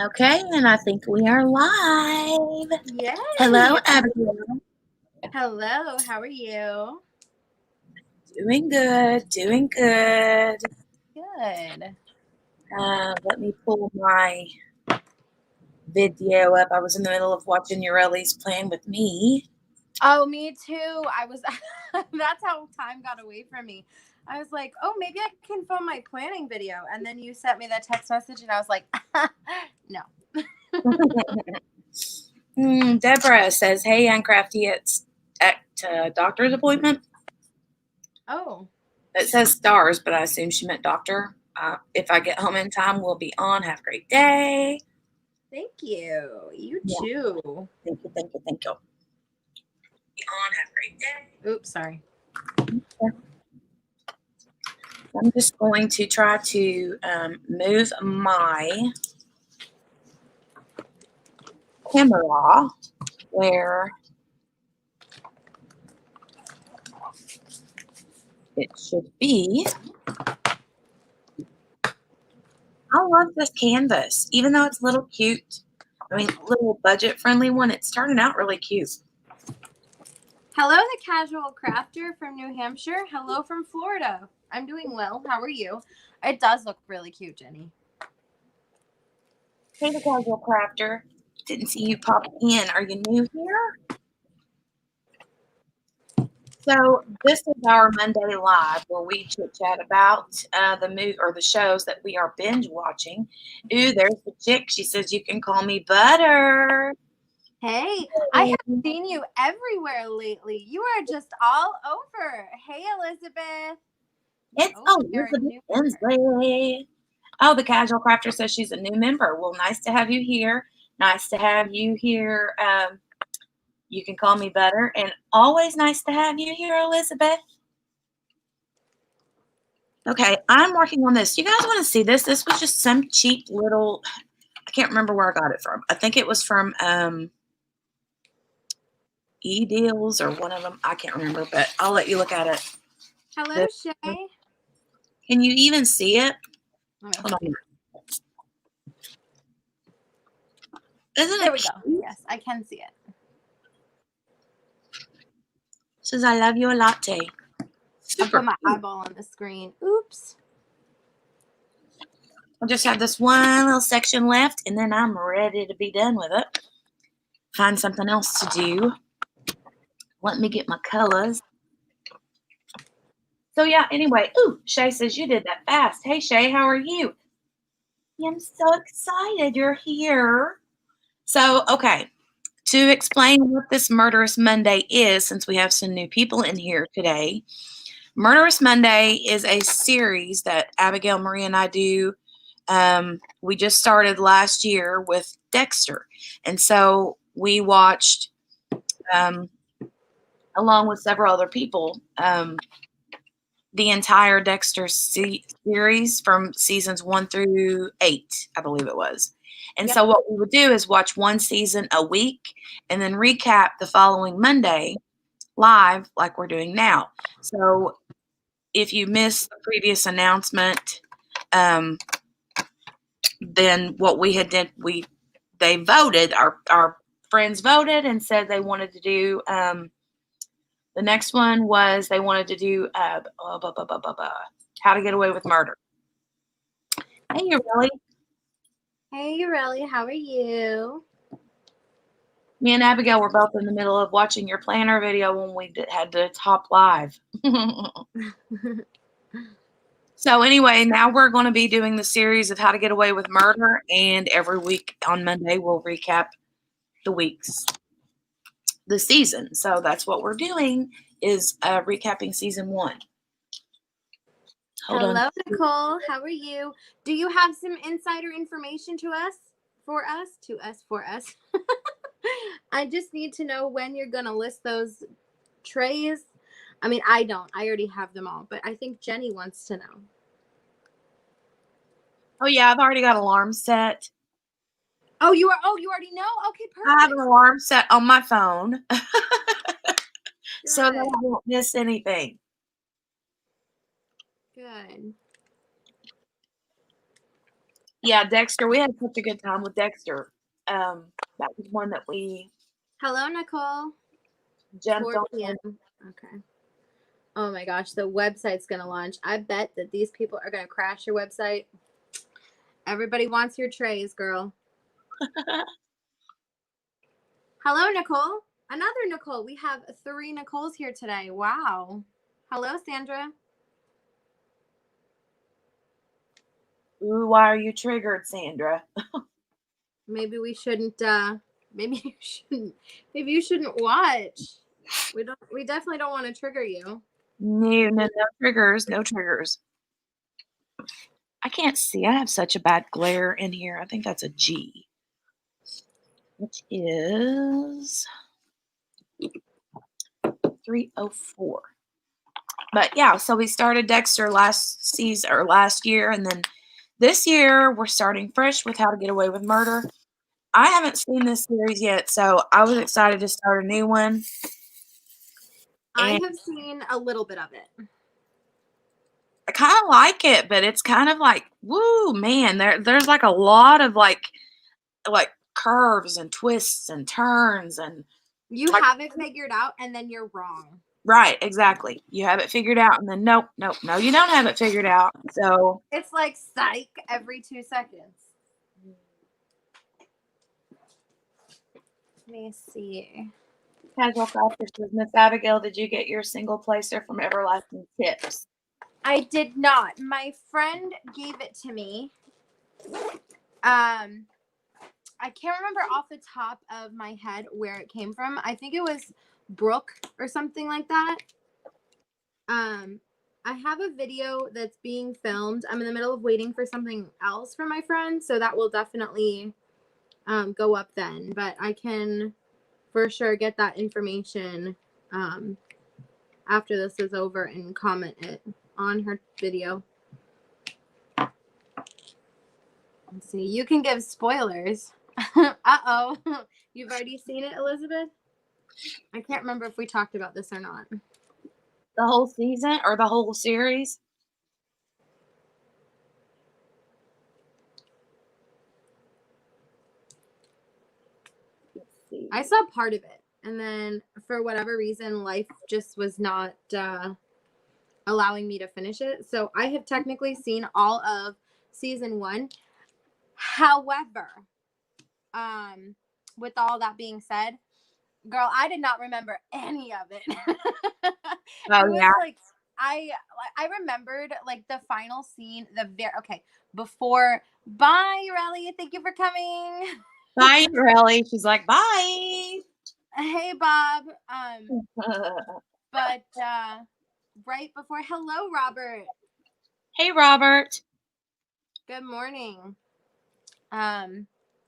Okay, and I think we are live. Yay! Hello, Abigail. Hello, how are you? Doing good, doing good. Good. Let me pull my video up. I was in the middle of watching Ureli's Playing with Me. Oh, me too. That's how time got away from me. I was like, oh, maybe I can film my planning video. And then you sent me that text message, and I was like, no. Deborah says, hey, Uncrafty, it's at doctor's appointment. Oh. It says stars, but I assume she meant doctor. If I get home in time, we'll be on. Have a great day. Thank you. You too. Thank you, thank you, thank you. Be on. Have a great day. Oops, sorry. I'm just going to try to move my camera where it should be. I love this canvas, even though it's a little cute. I mean, little budget-friendly one. It's turning out really cute. Hello, the casual crafter from New Hampshire. Hello from Florida. I'm doing well. How are you? It does look really cute, Jenny. Hey, the casual crafter. Didn't see you pop in. Are you new here? So this is our Monday Live where we chit chat about the shows that we are binge watching. Ooh, there's the chick. She says you can call me Butter. Hey, I have seen you everywhere lately. You are just all over. Hey, Elizabeth. It's Elizabeth Inslee. Oh, the casual crafter says she's a new member. Well, nice to have you here. Nice to have you here. You can call me Butter, and always nice to have you here, Elizabeth. Okay, I'm working on this. You guys want to see this? This was just some cheap little, I can't remember where I got it from. I think it was from E-Deals or one of them. I can't remember, but I'll let you look at it. Hello, Shay. Can you even see it? Hold on. There we go. Yes, I can see it. Says I love you a latte. I'll put my eyeball on the screen. Oops. I just have this one little section left, and then I'm ready to be done with it. Find something else to do. Let me get my colors. So yeah, anyway. Ooh, Shay says you did that fast. Hey, Shay, how are you? Yeah, I'm so excited you're here. So, okay, to explain what this Murderous Monday is, since we have some new people in here today, Murderous Monday is a series that Abigail, Marie, and I do. We just started last year with Dexter. And so we watched, along with several other people, the entire Dexter series from seasons 1 through 8, I believe it was. And so what we would do is watch one season a week and then recap the following Monday live like we're doing now. So if you missed the previous announcement, then what we had did, they voted, our friends voted and said they wanted to do, the next one was they wanted to do How to Get Away with Murder. Hey, Ureli. Hey, Ureli, how are you? Me and Abigail were both in the middle of watching your planner video when we had to top live. So anyway, now we're going to be doing the series of How to Get Away with Murder, and every week on Monday we'll recap the season. So that's what we're doing, is recapping season 1. Hello, Nicole. How are you? Do you have some insider information for us? I just need to know when you're going to list those trays. I mean, I don't. I already have them all, but I think Jenny wants to know. Oh, yeah, I've already got an alarm set. Oh, you already know? Okay, perfect. I have an alarm set on my phone so that I won't miss anything. Good. Yeah, Dexter. We had such a good time with Dexter. That was one that we Hello, Nicole. jumped 4 on. p.m. Okay. Oh my gosh, the website's going to launch. I bet that these people are going to crash your website. Everybody wants your trays, girl. Hello, Nicole. Another Nicole. We have 3 Nicoles here today. Wow. Hello, Sandra. Ooh, why are you triggered, Sandra? Maybe we shouldn't. Maybe you shouldn't. Maybe you shouldn't watch. We definitely don't want to trigger you. No triggers. No triggers. I can't see. I have such a bad glare in here. I think that's a G, which is 304. But yeah, so we started Dexter last season or last year, and then this year we're starting fresh with How to Get Away with Murder. I haven't seen this series yet, so I was excited to start a new one. I And have seen a little bit of it. I kind of like it, but it's kind of like, woo, man, there's like a lot of like curves and twists and turns and You like, have it figured out, and then you're wrong. right, exactly. You have it figured out, and then nope, no, you don't have it figured out. So It's like psych every 2 seconds. Let me see. Casual Crafters says, Miss Abigail, did you get your single placer from Everlasting Tips? I did not. My friend gave it to me. I can't remember off the top of my head where it came from. I think it was Brooke or something like that. I have a video that's being filmed. I'm in the middle of waiting for something else from my friend, so that will definitely go up then. But I can for sure get that information after this is over and comment it on her video. Let's see. You can give spoilers. Uh-oh. You've already seen it, Elizabeth? I can't remember if we talked about this or not. The whole season or the whole series? Let's see. I saw part of it, and then for whatever reason, life just was not allowing me to finish it. So I have technically seen all of season 1. However, with all that being said, girl, I did not remember any of it. It Oh was yeah. like I remembered like the final scene, before. Bye, Relly. Thank you for coming. Bye, Relly. She's like, bye. Hey, Bob. But right before, hello, Robert. Hey, Robert. Good morning.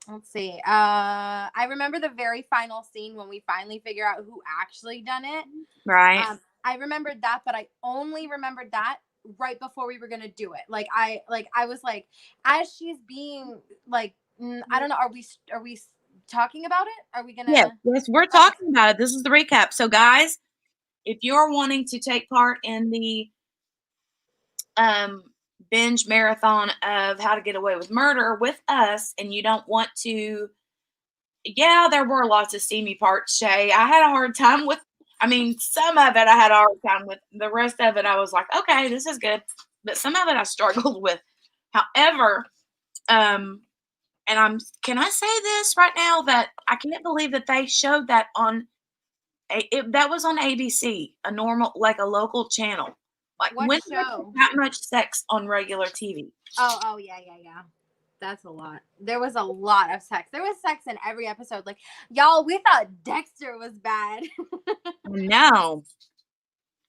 Let's see. I remember the very final scene when we finally figure out who actually done it. Right. I remembered that, but I only remembered that right before we were gonna do it. I was like, as she's being like, I don't know. Are we talking about it? Are we gonna? Yes, we're talking about it. This is the recap. So, guys, if you're wanting to take part in the binge marathon of How to Get Away with Murder with us, and you don't want to, yeah, there were lots of steamy parts, Shay. I had a hard time with, I mean, some of it I had a hard time with. The rest of it, I was like, okay, this is good. But some of it I struggled with. However, and can I say this right now that I can't believe that they showed that on, that was on ABC, a normal, like a local channel. Like, What when show? that much sex on regular TV? Oh, yeah. That's a lot. There was a lot of sex. There was sex in every episode. Like, y'all, we thought Dexter was bad. No.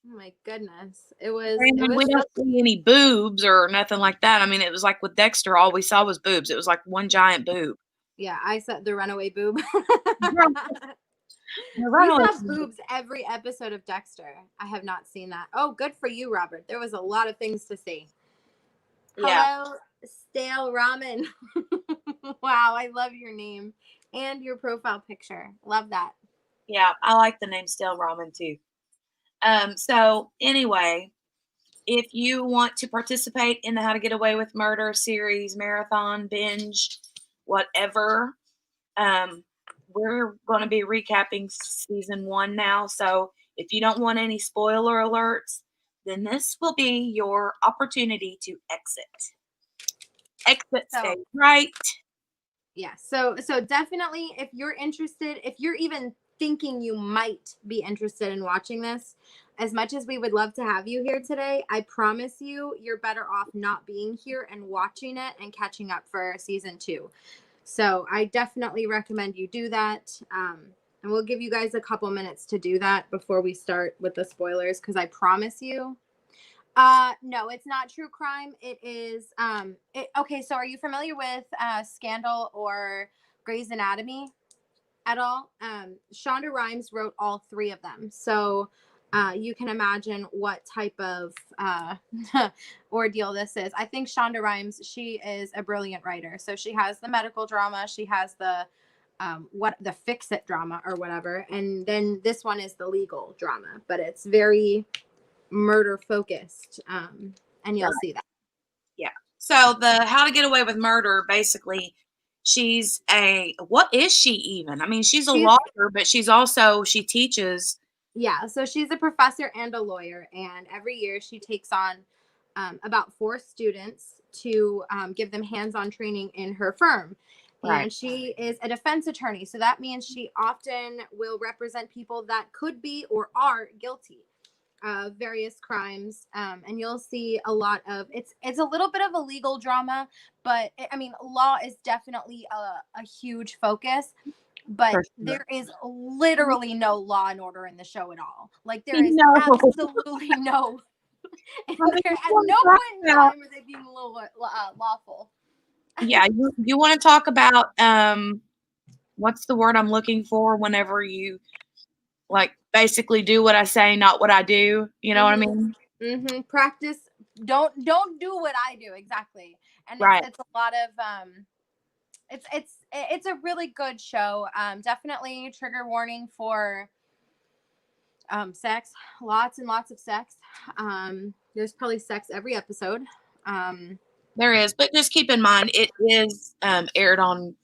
Oh my goodness. It was We don't see any boobs or nothing like that. I mean, it was like with Dexter, all we saw was boobs. It was like one giant boob. Yeah, I said the runaway boob. We saw boobs every episode of Dexter. I have not seen that. Oh, good for you, Robert. There was a lot of things to see. Yeah. Hello, Stale Ramen. Wow, I love your name and your profile picture. Love that. Yeah, I like the name Stale Ramen too. So anyway, if you want to participate in the How to Get Away with Murder series, marathon, binge, whatever, um, we're going to be recapping season 1 now. So if you don't want any spoiler alerts, then this will be your opportunity to exit. Exit So stage right. yeah, so definitely, if you're interested, if you're even thinking you might be interested in watching this, as much as we would love to have you here today, I promise you, you're better off not being here and watching it and catching up for season 2. So I definitely recommend you do that. And we'll give you guys a couple minutes to do that before we start with the spoilers, because I promise you, no, it's not true crime. It is okay, so are you familiar with Scandal or Grey's Anatomy at all? Shonda Rhimes wrote all 3 of them. So you can imagine what type of ordeal this is. I think Shonda Rhimes, she is a brilliant writer. So she has the medical drama, she has the what the fix it drama or whatever, and then this one is the legal drama, but it's very murder focused, and you'll see that. Yeah. So the How to Get Away with Murder, basically, she's what is she even? I mean, she's a lawyer, but she teaches. Yeah, so she's a professor and a lawyer, and every year she takes on about 4 students to give them hands-on training in her firm. Right. And she is a defense attorney, so that means she often will represent people that could be or are guilty of various crimes, and you'll see a lot of it's a little bit of a legal drama, but I mean, law is definitely a huge focus, but For sure. there is literally no law and order in the show at all. Like, there is No. absolutely no at no point in time are they being lawful. Yeah, you want to talk about what's the word I'm looking for whenever you like basically do what I say, not what I do. You know what I mean? Practice. Don't do what I do exactly. And Right. it's a lot of it's a really good show. Definitely trigger warning for sex. Lots and lots of sex. There's probably sex every episode. There is, but just keep in mind it is aired on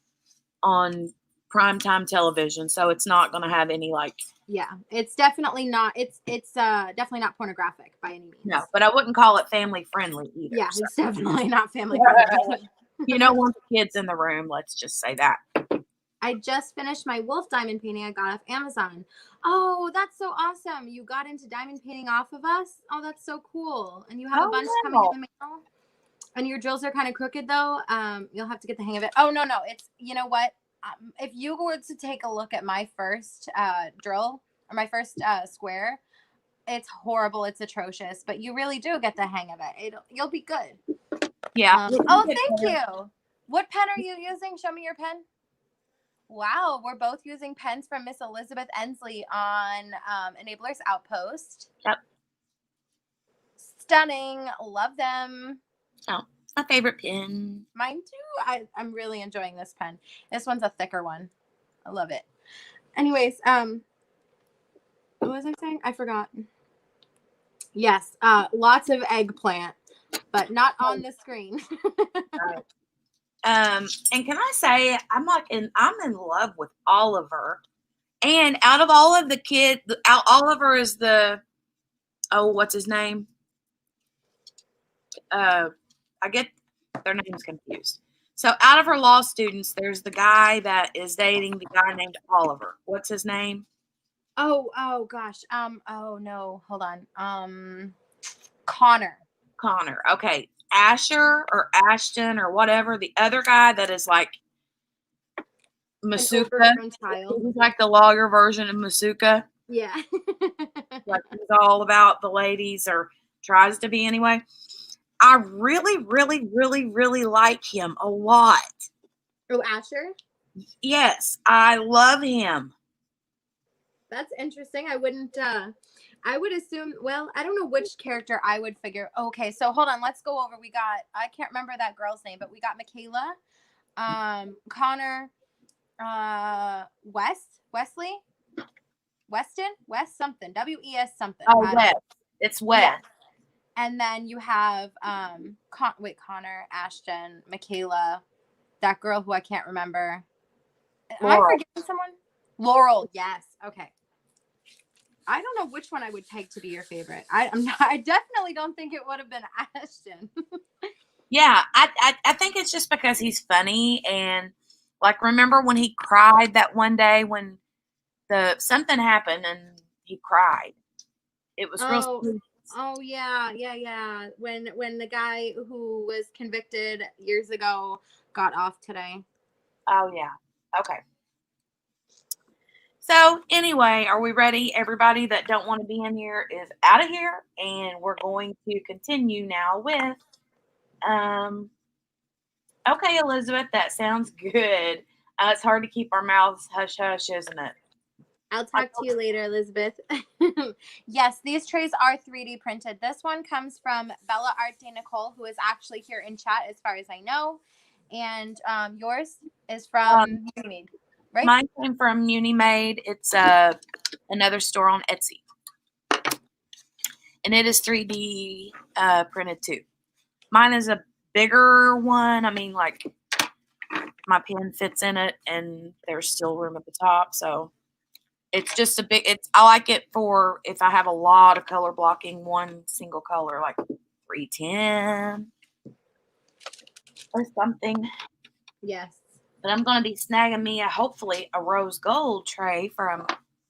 primetime television, so it's not going to have any like. Yeah, it's definitely not. It's definitely not pornographic by any means. No, but I wouldn't call it family friendly either. Yeah, so. it's definitely not family friendly. You don't want the kids in the room. Let's just say that. I just finished my wolf diamond painting I got off Amazon. Oh, that's so awesome. You got into diamond painting off of us? Oh, that's so cool. And you have a bunch coming in the mail? And your drills are kind of crooked, though. You'll have to get the hang of it. Oh, no. It's, you know what? If you were to take a look at my first drill or my first square, it's horrible. It's atrocious. But you really do get the hang of it. You'll be good. Yeah. Oh, thank you. What pen are you using? Show me your pen. Wow, we're both using pens from Miss Elizabeth Ensley on Enablers Outpost. Yep. Stunning. Love them. Oh, it's my favorite pen. Mine too. I'm really enjoying this pen. This one's a thicker one. I love it. Anyways, what was I saying? I forgot. Yes, lots of eggplant, but not on the screen. Right. And can I say I'm in love with Oliver. And out of all of the kids, Oliver is what's his name? I get their names confused. So out of her law students, there's the guy that is dating the guy named Oliver. What's his name? Oh gosh. Oh no, hold on. Connor. Okay. Asher or Ashton or whatever, the other guy that is like Masuka. He's like the lawyer version of Masuka. Yeah. Like he's all about the ladies, or tries to be anyway. I really, really, really, really like him a lot. Oh, Asher? Yes, I love him. That's interesting. I would assume, well, I don't know which character I would figure. Okay, so hold on. Let's go over. I can't remember that girl's name, but we got Michaela, Connor, Wesley, Weston, West something, WES something. Oh, West. It's West. Yeah. And then you have Connor, Ashton, Michaela, that girl who I can't remember. Am I Laurel. forgetting someone? Laurel, yes. Okay. I don't know which one I would peg to be your favorite. I definitely don't think it would have been Ashton. Yeah, I think it's just because he's funny and like remember when he cried that one day when the something happened and he cried. It was real Oh, sweet. oh yeah, yeah, yeah. When the guy who was convicted years ago got off today. Oh yeah. Okay. So anyway, are we ready? Everybody that don't want to be in here is out of here, and we're going to continue now with um. Okay, Elizabeth, that sounds good. It's hard to keep our mouths hush hush, isn't it? I'll talk to you later, Elizabeth. Yes, these trays are 3D printed. This one comes from Bella Art de Nicole, who is actually here in chat as far as I know. And yours is Um, from Unimade, right? Mine came from Unimade. It's another store on Etsy, and it is 3D printed too. Mine is a bigger one. I mean, like my pen fits in it, and there's still room at the top. So it's just a big. It's I like it for if I have a lot of color blocking one single color, like 310 or something. Yes. But I'm going to be snagging me hopefully a rose gold tray from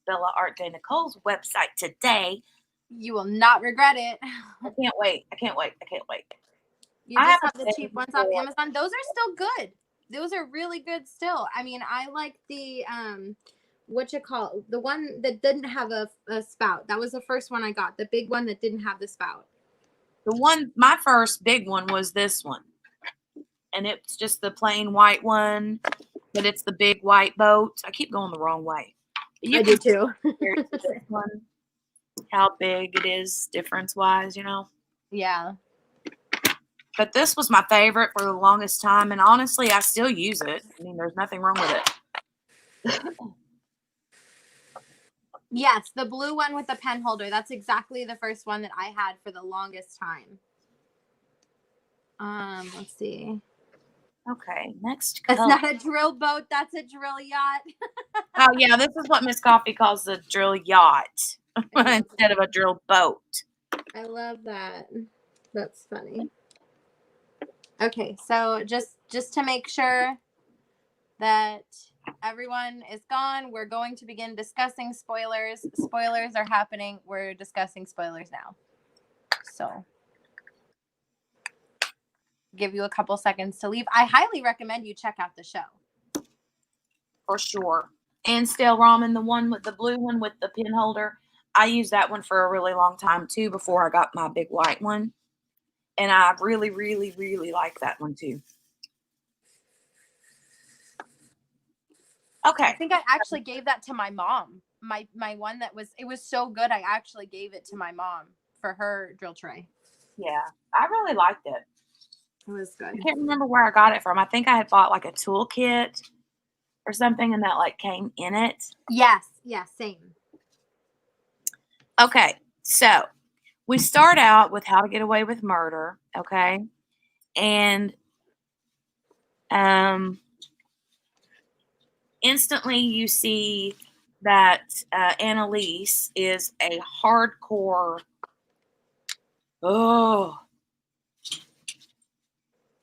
Bella Art de Nicole's website today. You will not regret it. I can't wait. I can't wait. I can't wait. You I just have have a the cheap thing ones off for Amazon. Those are still good. Those are really good still. I mean, I like the what you call the one that didn't have a spout. That was the first one I got. The big one that didn't have the spout. the one. My first big one was this one, and it's just the plain white one, but it's the big white boat. I keep going the wrong way. But you I can do too. compare it to this one, how big it is difference wise, you know. Yeah. But this was my favorite for the longest time, and honestly, I still use it. I mean, there's nothing wrong with it. Yes, the blue one with the pen holder. That's exactly the first one that I had for the longest time. Let's see. Okay, next That's color. not a drill boat. That's a drill yacht. Oh yeah, this is what Miss Coffee calls the drill yacht instead of a drill boat. I love that. That's funny. Okay, so just to make sure that everyone is gone, we're going to begin discussing spoilers. Spoilers are happening. We're discussing spoilers now. So give you a couple seconds to leave. I highly recommend you check out the show. For sure. And stale ramen, the one with the blue one with the pin holder. I used that one for a really long time too before I got my big white one. And I really, really, really like that one too. I Okay. think I actually gave that to my mom. My one that was, it was so good. I actually gave it to my mom for her drill tray. Yeah. I really liked it. It was good. I can't remember where I got it from. I think I had bought like a toolkit or something and that like came in it. Yes. Yeah, same. Okay. So we start out with how to get away with murder. Okay. And instantly you see that Annalise is a hardcore. Oh,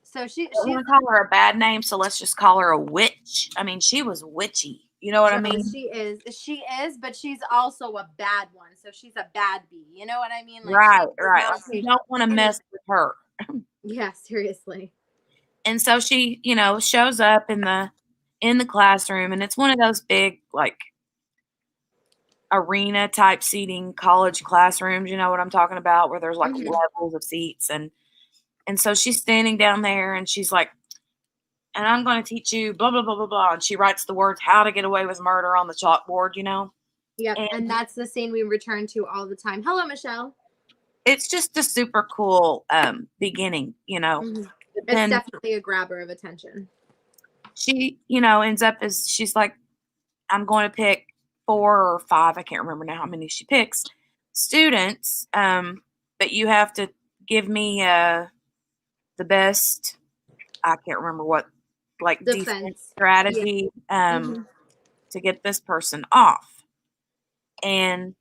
So I she's don't want to call her a bad name, so let's just call her a witch. I mean, she was witchy. You know what I mean? she is, but she's also a bad one. So she's a bad bee. You know what I mean? Like Right, she does right. not Like, you take don't want to mess with her. Yeah, seriously. And so she, shows up in the classroom, and it's one of those big like arena type seating college classrooms. You know what I'm talking about, where there's like Mhm. levels of seats, and so she's standing down there, and she's like, and I'm going to teach you blah blah blah blah blah. And she writes the words "how to get away with murder" on the chalkboard. Yep, And and that's the scene we return to all the time. Hello, Michelle. it's just a super cool beginning. Mhm. But It's then definitely a grabber of attention. she, ends up as she's like, I'm going to pick 4 or 5. I can't remember now how many she picks students. But you have to give me the best, I can't remember what, like defense Defense. Yeah. strategy Hmm. to get this person off. And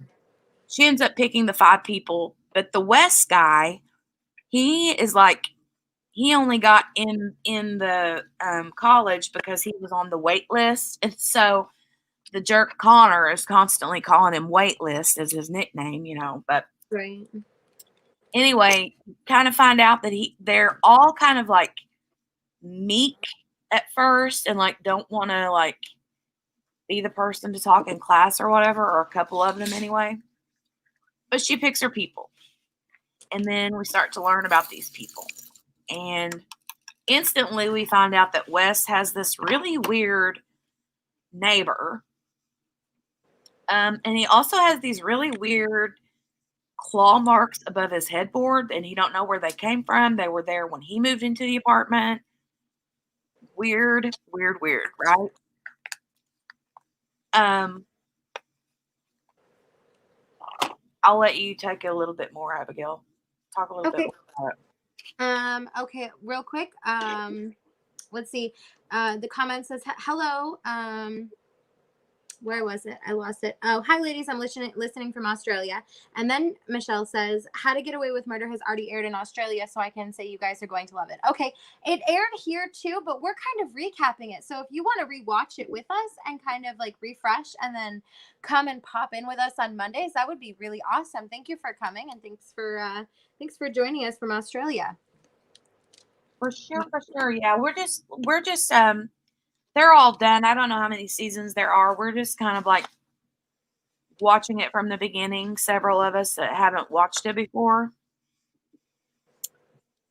she ends up picking the 5 people, but the West guy, he is like he only got in the college because he was on the wait list, and so the jerk Connor is constantly calling him Waitlist as his nickname, But Right. anyway, kind of find out that they're all kind of like meek at first and like don't want to like be the person to talk in class or whatever, or a couple of them anyway. But she picks her people. And then we start to learn about these people. And instantly we find out that Wes has this really weird neighbor. And he also has these really weird claw marks above his headboard, and he don't know where they came from. They were there when he moved into the apartment. Weird, weird, weird, right? Um, I'll let you take a little bit more, Abigail. Talk a little bit Okay. more about it. Okay, real quick. Let's see. The comment says hello. Where was it? I lost it. Oh, hi ladies, I'm listening from Australia. And then Michelle says, How to Get Away with Murder has already aired in Australia, so I can say you guys are going to love it. Okay, it aired here too, but we're kind of recapping it. So if you want to rewatch it with us and kind of like refresh and then come and pop in with us on Mondays, that would be really awesome. Thank you for coming, and thanks for joining us from Australia. For sure, for sure. Yeah, we're just they're all done. I don't know how many seasons there are. We're just kind of like watching it from the beginning, several of us that haven't watched it before.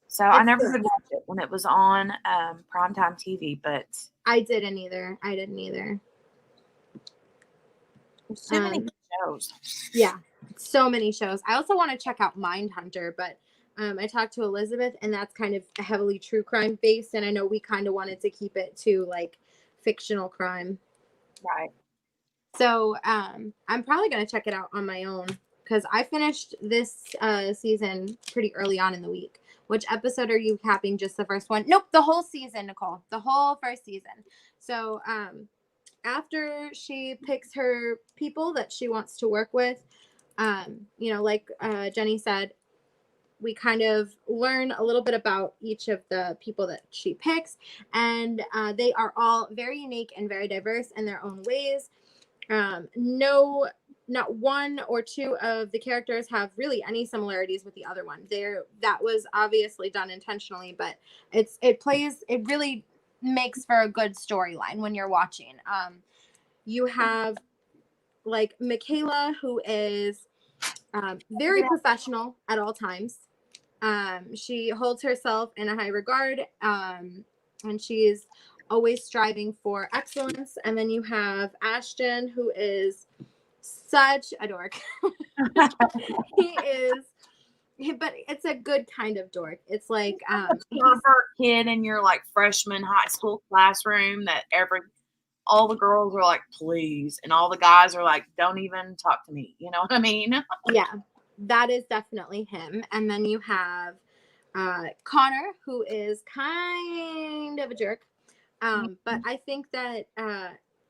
So I It's never good. did watch it when it was on primetime TV, but I didn't either. there's too many Um, shows. Yeah, so many shows. I also want to check out Mindhunter, but I talked to Elizabeth, and that's kind of heavily true crime based, and I know we kind of wanted to keep it to like fictional crime. Right. So I'm probably gonna check it out on my own because I finished this season pretty early on in the week. Which episode are you capping? Just the first one? Nope, the whole season, Nicole. The whole first season. So after she picks her people that she wants to work with, like Jenny said, we kind of learn a little bit about each of the people that she picks, and they are all very unique and very diverse in their own ways. No, not one or two of the characters have really any similarities with the other one. That was obviously done intentionally, but it really makes for a good storyline when you're watching. You have like Michaela, who is very professional at all times. She holds herself in a high regard, and she's always striving for excellence. And then you have Ashton, who is such a dork. He is, but it's a good kind of dork. It's like he's Pervert kid in your like freshman high school classroom that all the girls are like, please, and all the guys are like, don't even talk to me. You know what I mean? yeah, that is definitely him. And then you have Connor, who is kind of a jerk. But I think that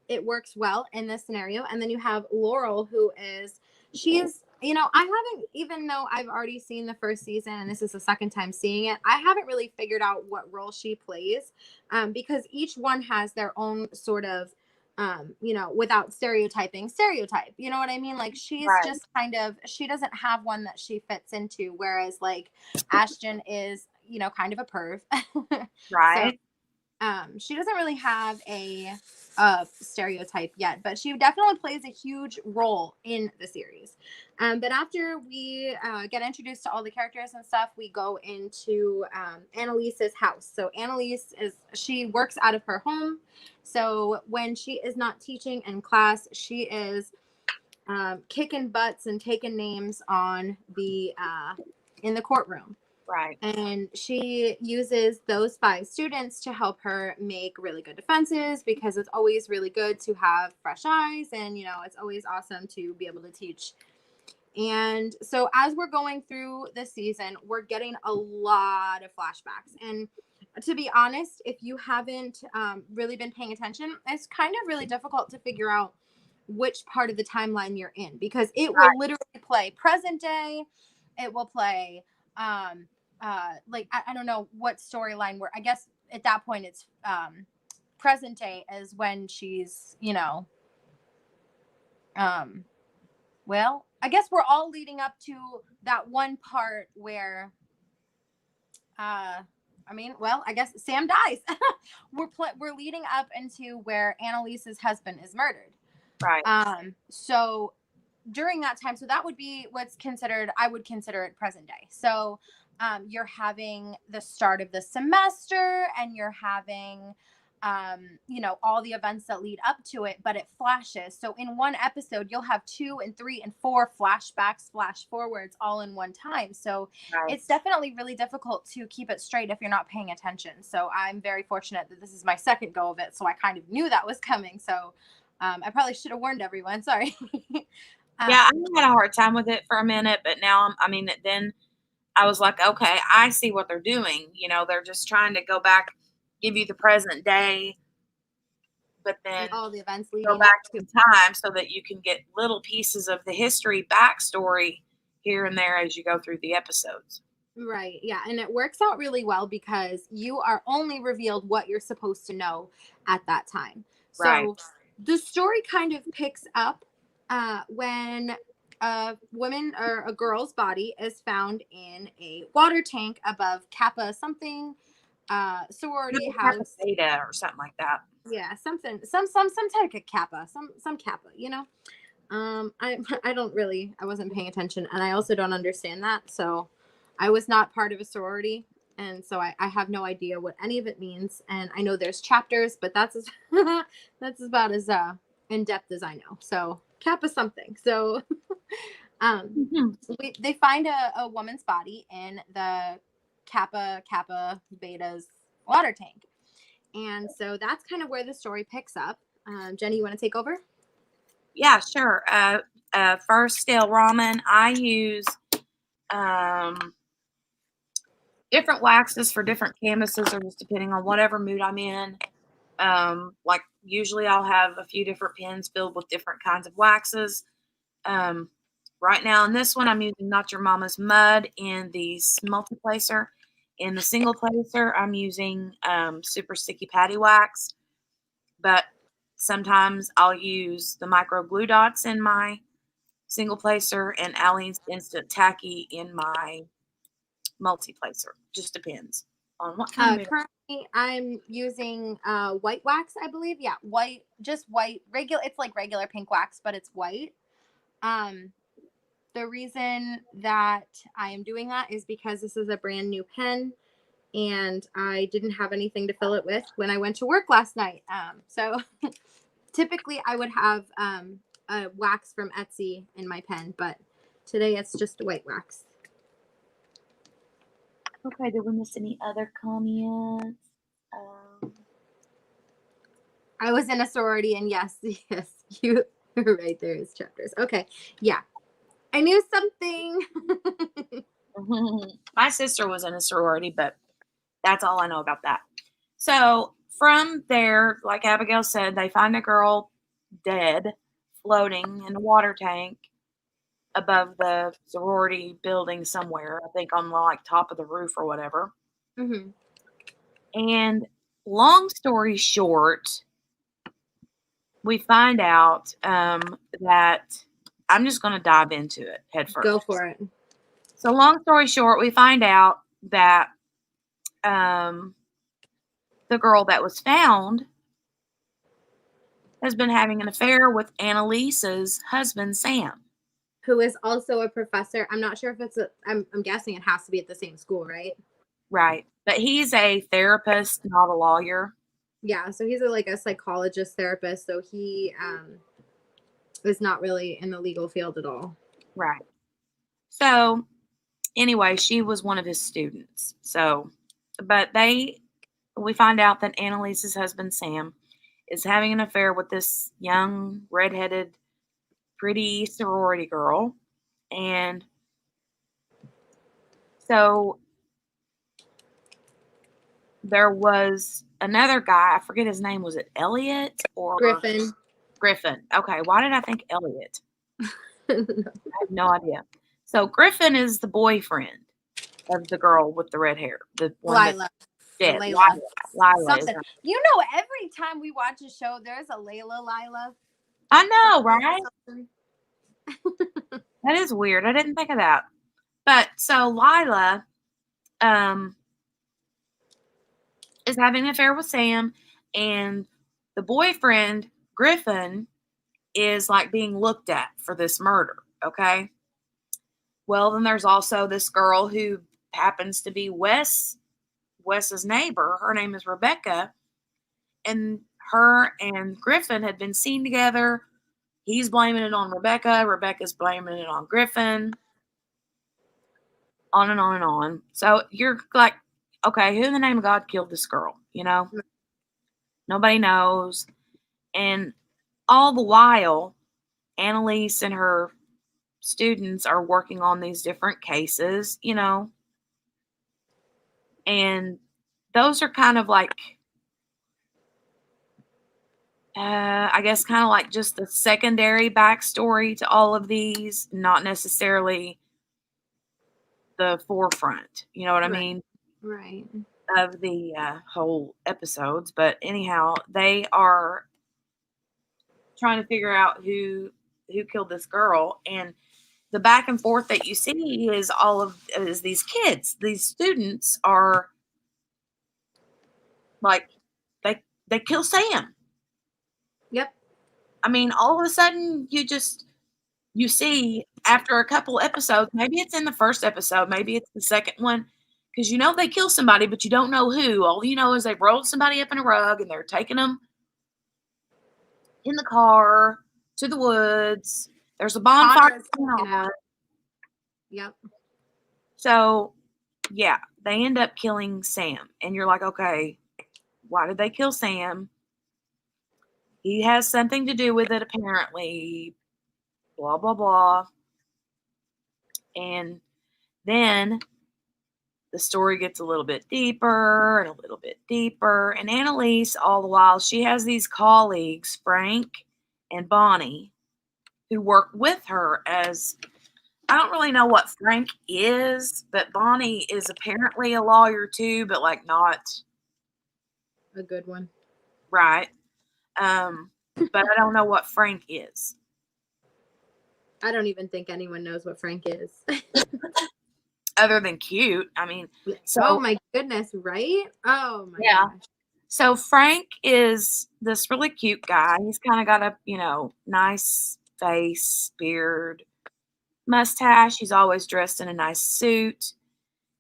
it works well in this scenario. And then you have Laurel, who is, I haven't, even though I've already seen the first season and this is the second time seeing it, I haven't really figured out what role she plays, because each one has their own sort of, without stereotype, you know what I mean? Like she's Right. just kind of, she doesn't have one that she fits into. Whereas like Ashton is, kind of a perv. So Right. she doesn't really have a stereotype yet, but she definitely plays a huge role in the series. But after we get introduced to all the characters and stuff, we go into Annalise's house. So she works out of her home. So when she is not teaching in class, she is kicking butts and taking names on in the courtroom. Right. And she uses those 5 students to help her make really good defenses, because it's always really good to have fresh eyes, and it's always awesome to be able to teach And so as we're going through the season, we're getting a lot of flashbacks. And to be honest, if you haven't really been paying attention, it's kind of really difficult to figure out which part of the timeline you're in, because it will literally play present day. It will play like I don't know what storyline where, I guess at that point it's present day is when she's, you know, well, I guess we're all leading up to that one part where I guess Sam dies. We're leading up into where Annalise's husband is murdered. Right. So during that time, so that would be what's considered, I would consider it present day. So you're having the start of the semester, and you're having you know, all the events that lead up to it, but it flashes. So in one episode, you'll have 2 and 3 and 4 flashbacks, flash forwards all in one time. So Right. it's definitely really difficult to keep it straight if you're not paying attention. So I'm very fortunate that this is my second go of it. So I kind of knew that was coming. So I probably should have warned everyone. Sorry. Yeah, I had a hard time with it for a minute, but now then I was like, okay, I see what they're doing. You know, they're just trying to go back, give you the present day, but then And all the events go leading up back to in time so that you can get little pieces of the history backstory here and there as you go through the episodes. Right. Yeah. And it works out really well because you are only revealed what you're supposed to know at that time. Right. So the story kind of picks up when a woman or a girl's body is found in a water tank above Kappa something sorority house. Beta or something like that. Yeah, something, some type of Kappa, some Kappa, you know. I wasn't paying attention, and I also don't understand that. So I was not part of a sorority, and so I have no idea what any of it means. And I know there's chapters, but that's that's about as in depth as I know. So Kappa something. So they find a woman's body in the Kappa Beta's water tank, and so that's kind of where the story picks up. Jenny, you want to take over? Yeah, sure. First, stale ramen. I use different waxes for different canvases, or just depending on whatever mood I'm in. Like usually, I'll have a few different pens filled with different kinds of waxes. Right now, in this one, I'm using Not Your Mama's Mud in the multi-placer. In the single placer, I'm using Super Sticky Patty Wax. But sometimes I'll use the micro glue dots in my single placer and Aleene's Instant Tacky in my multi-placer. Just depends on what kind of mood. Currently, I'm using white wax, I believe. Yeah, white, just white, regular. It's like regular pink wax, but it's white. The reason that I am doing that is because this is a brand new pen, and I didn't have anything to fill it with when I went to work last night. So typically I would have a wax from Etsy in my pen, but today it's just white wax. Okay, did we miss any other comments? I was in a sorority, and yes, you're right. There is chapters. Okay, yeah, I knew something. My sister was in a sorority, but that's all I know about that. So from there, like Abigail said, they find a girl dead, floating in a water tank above the sorority building somewhere. I think on like top of the roof or whatever. Mm-hmm. And long story short, we find out that I'm just going to dive into it head first. Go for it. So long story short, we find out that the girl that was found has been having an affair with Annalise's husband, Sam. Who is also a professor. I'm not sure if it's I'm guessing it has to be at the same school, right? Right. But he's a therapist, not a lawyer. Yeah, so he's like a psychologist therapist, so he is not really in the legal field at all. Right. So anyway, she was one of his students. So, but we find out that Annalise's husband, Sam, is having an affair with this young, redheaded, pretty sorority girl. And so there was another guy, I forget his name, was it Elliot or Griffin. Griffin? Okay, why did I think Elliot? I have no idea. So Griffin is the boyfriend of the girl with the red hair, the one that's Lila. dead. Layla. Lila is Something. her. You know, every time we watch a show, there's a Layla Lila. I know, Something, right? something. That is weird. I didn't think of that. But so Lila is having an affair with Sam, and the boyfriend, Griffin, is like being looked at for this murder. Okay. Well, then there's also this girl who happens to be Wes's neighbor. Her name is Rebecca, and her and Griffin had been seen together. He's blaming it on Rebecca. Rebecca's blaming it on Griffin. On and on and on. So you're like, okay, who in the name of God killed this girl? Nobody knows. And all the while, Annalise and her students are working on these different cases. And those are kind of like, I guess, kind of like just the secondary backstory to all of these, not necessarily the forefront. You know what I mean? Right. Of the whole episodes. But anyhow, they are trying to figure out who killed this girl, and the back and forth that you see is these kids, these students are like they kill Sam. Yep. I mean, all of a sudden you see after a couple episodes, maybe it's in the first episode, maybe it's the second one, because they kill somebody, but you don't know who. All you know is they rolled somebody up in a rug and they're taking them in the car to the woods. There's a bonfire going on. Yep. So, yeah, they end up killing Sam. And you're like, okay, why did they kill Sam? He has something to do with it, apparently. Blah, blah, blah. And then the story gets a little bit deeper and a little bit deeper. And Annalise, all the while, she has these colleagues, Frank and Bonnie, who work with her as I don't really know what Frank is, but Bonnie is apparently a lawyer too, but like not A good one. right. But I don't know what Frank is. I don't even think anyone knows what Frank is. Other than cute. I mean, so oh my goodness, right? Oh my yeah. gosh. So Frank is this really cute guy. He's kind of got a, nice face, beard, mustache. He's always dressed in a nice suit.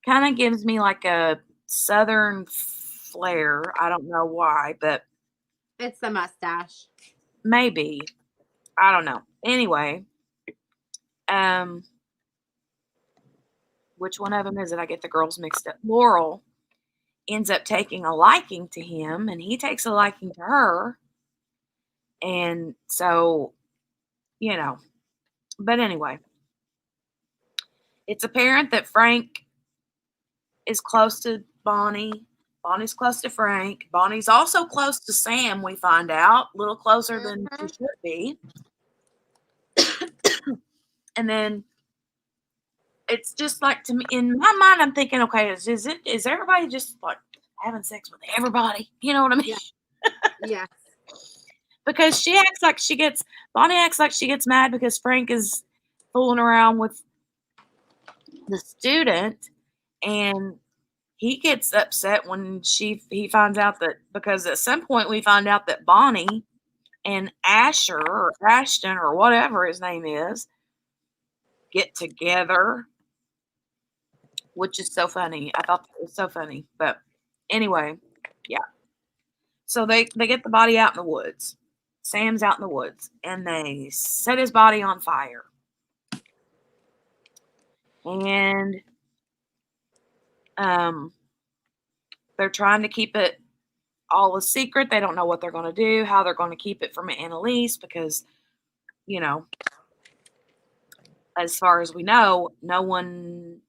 Kind of gives me like a southern flair. I don't know why, but It's the mustache. maybe. I don't know. Anyway, which one of them is it? I get the girls mixed up. Laurel ends up taking a liking to him, and he takes a liking to her. And so, but anyway, it's apparent that Frank is close to Bonnie. Bonnie's close to Frank. Bonnie's also close to Sam, we find out. A little closer than she should be. And then it's just like, to me, in my mind, I'm thinking, okay, is everybody just like having sex with everybody? You know what I mean? Yeah. Because Bonnie acts like she gets mad because Frank is fooling around with the student, and he gets upset when he finds out that, because at some point we find out that Bonnie and Asher or Ashton or whatever his name is get together, which is so funny. I thought that was so funny. But anyway, yeah. So they get the body out in the woods. Sam's out in the woods, and they set his body on fire. And they're trying to keep it all a secret. They don't know what they're going to do, how they're going to keep it from Annalise, because, as far as we know, no one,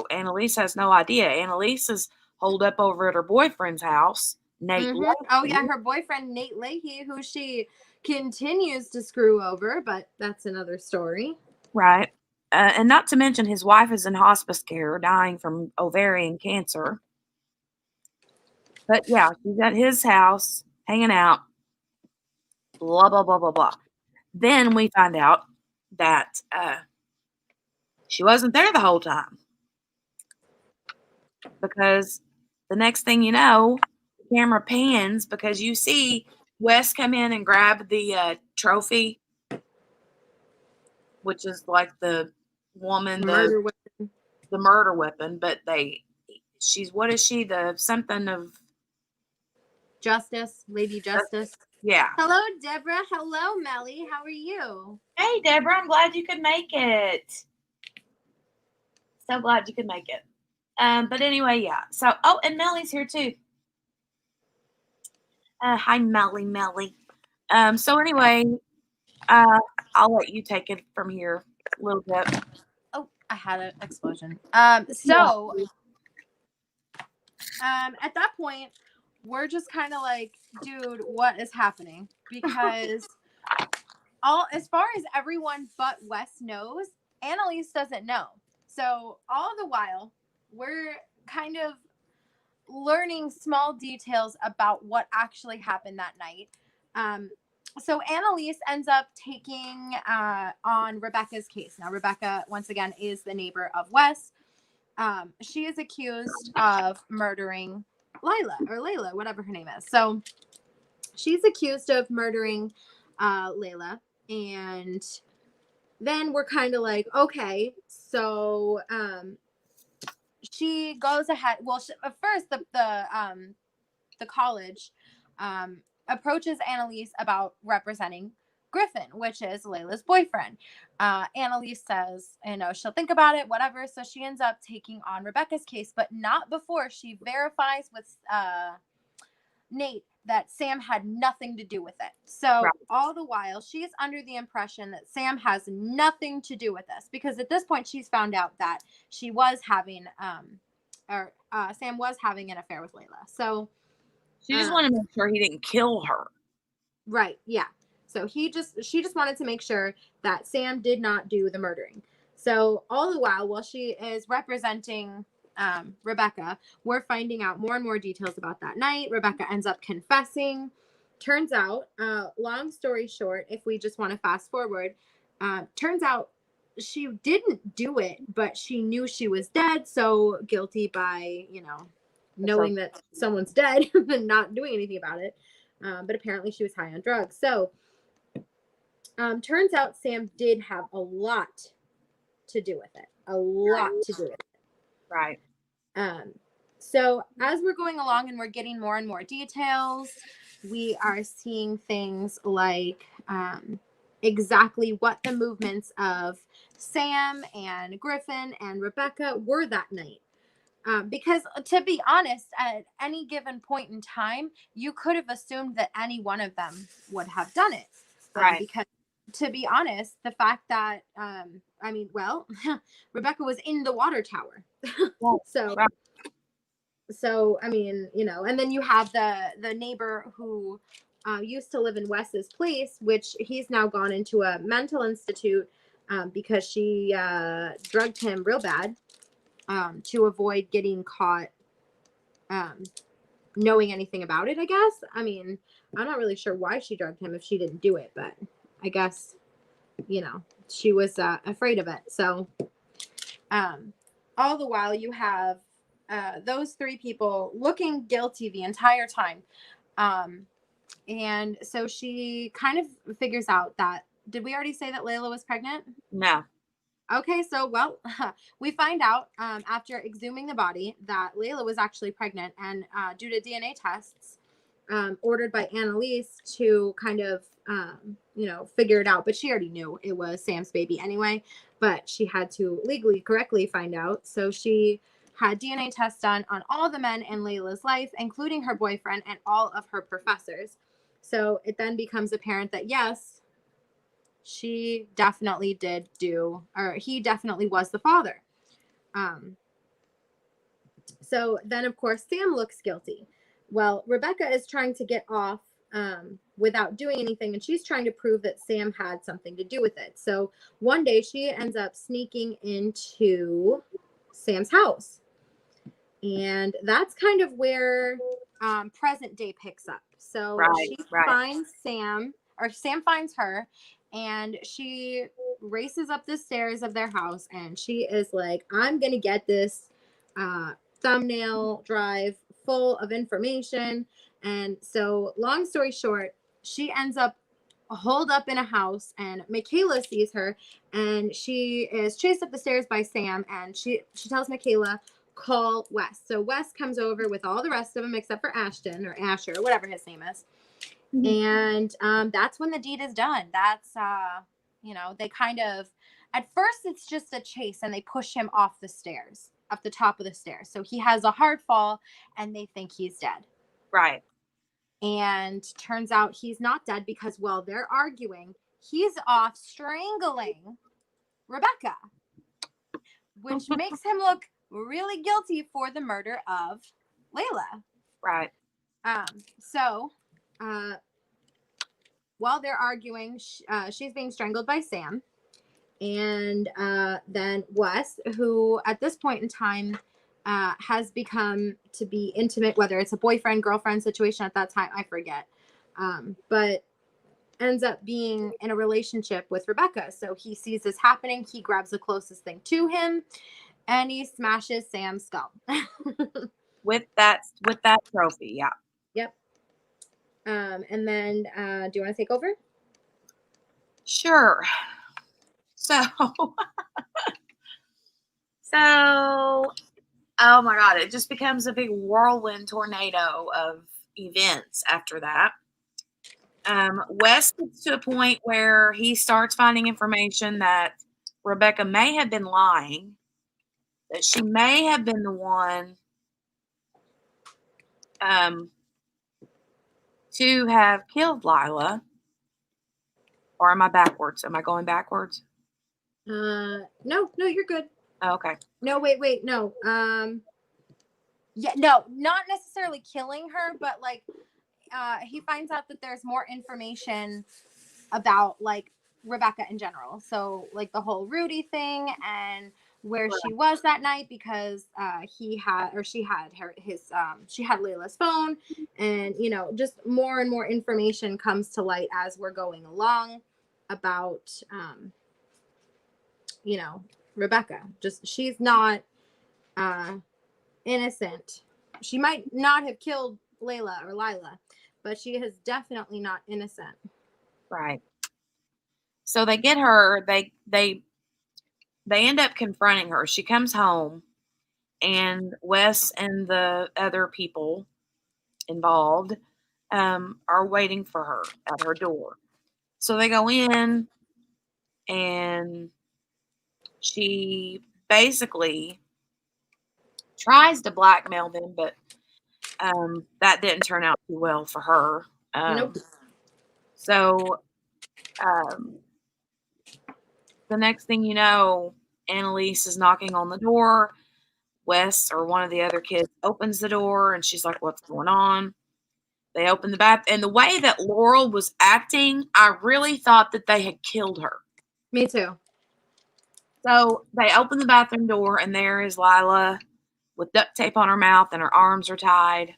Annalise has no idea. Annalise is holed up over at her boyfriend's house, Nate Oh yeah, Leahy. her boyfriend Nate Leahy, who she continues to screw over, but that's another story. Right. And not to mention his wife is in hospice care, dying from ovarian cancer. But yeah, she's at his house, hanging out, blah, blah, blah, blah, blah. Then we find out that she wasn't there the whole time because the next thing you know, the camera pans because you see Wes come in and grab the trophy, which is like the woman, Murder weapon. the murder weapon. But she's what is she? The something of Justice, Lady Justice. yeah. Hello, Deborah. Hello, Melly. How are you? Hey, Deborah, I'm glad you could make it. So glad you could make it. But anyway, yeah. So, oh, and Melly's here too. Hi, Melly. So anyway, I'll let you take it from here a little bit. Oh, I had an explosion. Yeah. At that point, we're just kind of like, dude, what is happening? Because as far as everyone but Wes knows, Annalise doesn't know. So all the while, we're kind of learning small details about what actually happened that night. So Annalise ends up taking on Rebecca's case. Now, Rebecca, once again, is the neighbor of Wes. She is accused of murdering Layla, whatever her name is. So she's accused of murdering Layla. And then we're kind of like, okay, so she goes ahead. Well, at first, the college approaches Annalise about representing Griffin, which is Layla's boyfriend. Annalise says, she'll think about it, whatever. So she ends up taking on Rebecca's case, but not before she verifies with Nate that Sam had nothing to do with it. So Right. all the while, she is under the impression that Sam has nothing to do with this, because at this point she's found out that she was having, Sam was having an affair with Layla. So She just wanted to make sure he didn't kill her. right, yeah. So she just wanted to make sure that Sam did not do the murdering. So all the while she is representing Rebecca, we're finding out more and more details about that night. Rebecca ends up confessing. Turns out, long story short, if we just want to fast forward, turns out she didn't do it, but she knew she was dead. So guilty by, knowing that someone's dead and not doing anything about it. But apparently she was high on drugs. So turns out Sam did have a lot to do with it. A lot to do with it. Right. So as we're going along and we're getting more and more details, we are seeing things like exactly what the movements of Sam and Griffin and Rebecca were that night. Because to be honest, at any given point in time, you could have assumed that any one of them would have done it. Right. Because to be honest, the fact that, Rebecca was in the water tower. So, Right. and then you have the neighbor who used to live in Wes's place, which he's now gone into a mental institute because she drugged him real bad to avoid getting caught knowing anything about it, I guess. I mean, I'm not really sure why she drugged him if she didn't do it, but I guess, she was afraid of it. So all the while you have those three people looking guilty the entire time. And so she kind of figures out that, did we already say that Layla was pregnant? No. Okay, so, we find out after exhuming the body that Layla was actually pregnant, and due to DNA tests ordered by Annalise to kind of, figure it out. But she already knew it was Sam's baby anyway, but she had to legally correctly find out. So she had DNA tests done on all the men in Layla's life, including her boyfriend and all of her professors. So it then becomes apparent that, yes, she definitely did do, or he definitely was the father. Um, so then, of course, Sam looks guilty. Well, Rebecca is trying to get off without doing anything, and she's trying to prove that Sam had something to do with it. So one day she ends up sneaking into Sam's house. And that's kind of where present day picks up. So Right, she right, finds Sam, or Sam finds her, and she races up the stairs of their house, and she is like, I'm going to get this uh, thumbnail drive full of information. And so, long story short, she ends up holed up in a house, and Michaela sees her, and she is chased up the stairs by Sam, and she tells Michaela, call Wes. So Wes comes over with all the rest of them except for Ashton, or Asher, or whatever his name is. And that's when the deed is done. That's they kind of, at first it's just a chase, and they push him off the stairs, off the top of the stairs. So he has a hard fall, and they think he's dead. right. And turns out he's not dead, because while they're arguing, he's off strangling Rebecca, which makes him look really guilty for the murder of Layla. Right. So while they're arguing, she's being strangled by Sam. And then Wes, who at this point in time has become to be intimate, whether it's a boyfriend, girlfriend situation at that time, I forget. But ends up being in a relationship with Rebecca. So he sees this happening. He grabs the closest thing to him, and he smashes Sam's skull. With that trophy, yeah. Yep. And then, do you want to take over? Sure. So, so, oh my God, it just becomes a big whirlwind tornado of events after that. Wes gets to a point where he starts finding information that Rebecca may have been lying, that she may have been the one to have killed Lila. Or am I backwards? Am I going backwards? No, you're good. Oh, okay. No, wait, no. Yeah, no, not necessarily killing her, but like, he finds out that there's more information about like Rebecca in general. So like the whole Rudy thing, and where she was that night, because she had Layla's phone, and just more and more information comes to light as we're going along about Rebecca. Just, she's not innocent. She might not have killed Layla or Lila, but she is definitely not innocent. Right. So they get her, they end up confronting her. She comes home, and Wes and the other people involved are waiting for her at her door. So they go in, and she basically tries to blackmail them, but that didn't turn out too well for her. Nope. So the next thing you know, Annalise is knocking on the door. Wes, or one of the other kids, opens the door, and she's like, "What's going on?" They open the bath, and the way that Laurel was acting, I really thought that they had killed her. Me too. So they open the bathroom door, and there is Lila with duct tape on her mouth, and her arms are tied.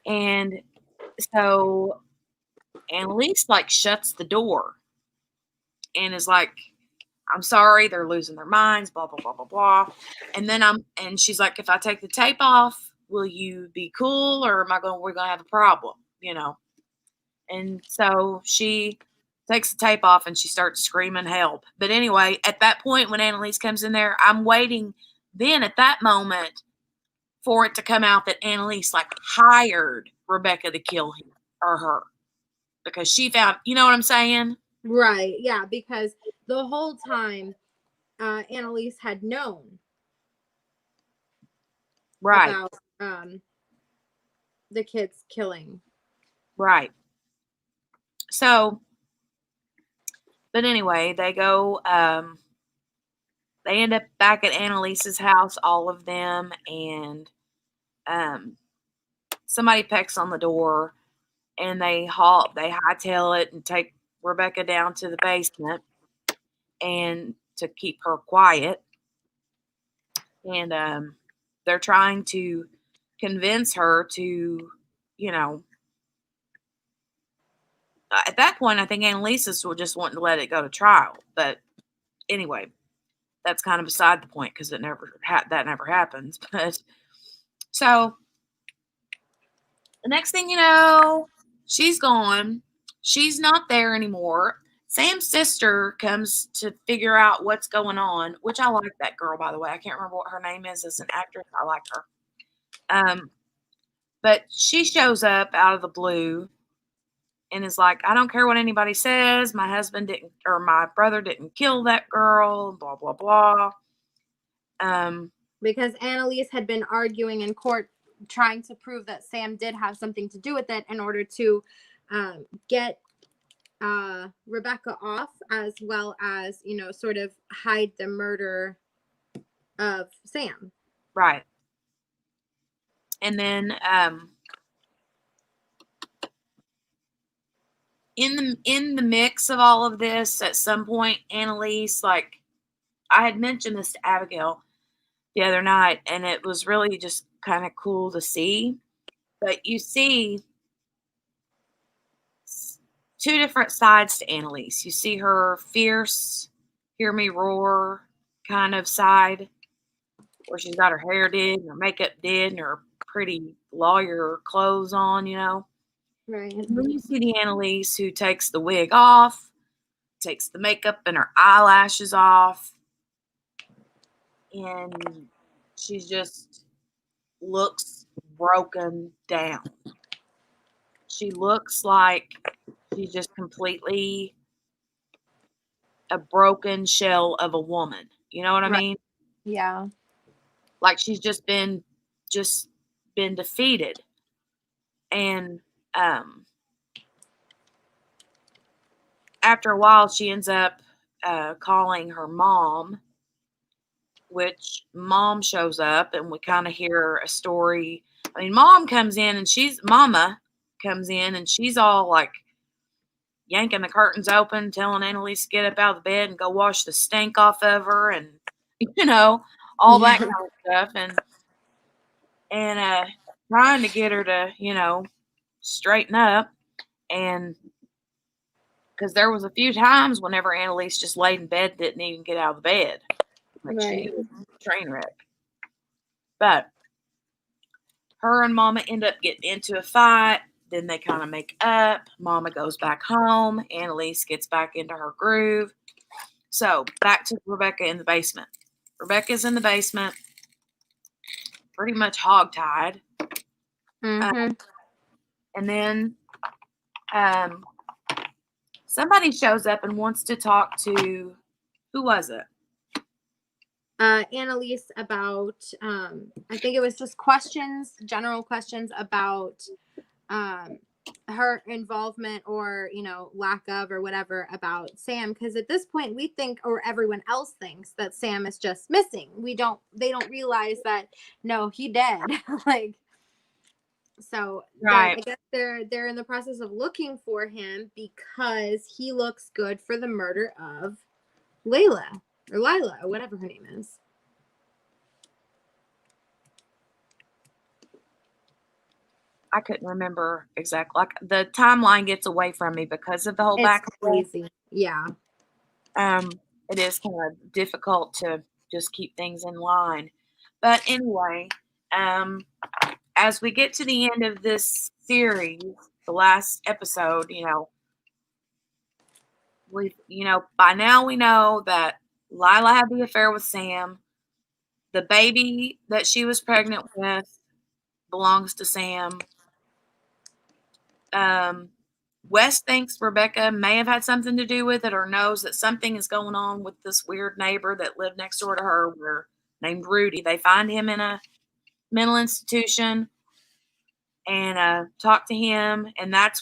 And so Annalise like shuts the door and is like, "I'm sorry, they're losing their minds, blah, blah, blah, blah, blah." And she's like, "If I take the tape off, will you be we're going to have a problem, you know?" And so she takes the tape off, and she starts screaming help. But anyway, at that point, when Annalise comes in there, I'm waiting then at that moment for it to come out that Annalise like hired Rebecca to kill him or her, because she found, you know what I'm saying? Right. Yeah, because the whole time Annalise had known Right, about the kids killing. right. So But anyway, they go. They end up back at Annalise's house, all of them, and um, somebody pecks on the door, and they hightail it and take Rebecca down to the basement, and to keep her quiet, and they're trying to convince her to, you know, at that point, I think Annalise's were just wanting to let it go to trial. But anyway, that's kind of beside the point because that never happens. But so the next thing you know, she's gone. She's not there anymore. Sam's sister comes to figure out what's going on, which I like that girl, by the way. I can't remember what her name is as an actress. I like her. But she shows up out of the blue and is like, I don't care what anybody says. My husband didn't, or my brother didn't kill that girl, blah, blah, blah. Because Annalise had been arguing in court, trying to prove that Sam did have something to do with it in order to get Rebecca off, as well as, sort of hide the murder of Sam. Right. And then in the mix of all of this, at some point, Annalise, like, I had mentioned this to Abigail the other night, and it was really just kind of cool to see. But you see two different sides to Annalise. You see her fierce, hear me roar kind of side, where she's got her hair did, and her makeup did, and her pretty lawyer clothes on, Right. And then you see the Annalise who takes the wig off, takes the makeup and her eyelashes off, and she just looks broken down. She looks like she's just completely a broken shell of a woman. You know what I mean? Yeah. Like she's just been defeated. And after a while, she ends up calling her mom, which mom shows up, and we kind of hear a story. I mean, mama comes in and she's all like yanking the curtains open, telling Annalise to get up out of the bed and go wash the stink off of her, and all that kind of stuff, and trying to get her to straighten up, and because there was a few times whenever Annalise just laid in bed, didn't even get out of the bed, like Right. she was a train wreck. But her and Mama end up getting into a fight. Then they kind of make up. Mama goes back home. Annalise gets back into her groove. So back to Rebecca in the basement. Rebecca's in the basement, pretty much hogtied. Mm-hmm. And then somebody shows up and wants to talk to, who was it? Annalise about, I think it was just general questions about her involvement or, lack of or whatever about Sam. Because at this point we think, or everyone else thinks, that Sam is just missing. They don't realize that, no, he dead. Like, so Right. I guess they're in the process of looking for him because he looks good for the murder of Layla. Or Lila, or whatever her name is. I couldn't remember exactly. Like the timeline gets away from me because of the whole back. Crazy. Yeah. It is kind of difficult to just keep things in line. But anyway, as we get to the end of this series, the last episode, by now we know that Lila had the affair with Sam. The baby that she was pregnant with belongs to Sam. Wes thinks Rebecca may have had something to do with it, or knows that something is going on with this weird neighbor that lived next door to her, named Rudy. They find him in a mental institution and talk to him, and that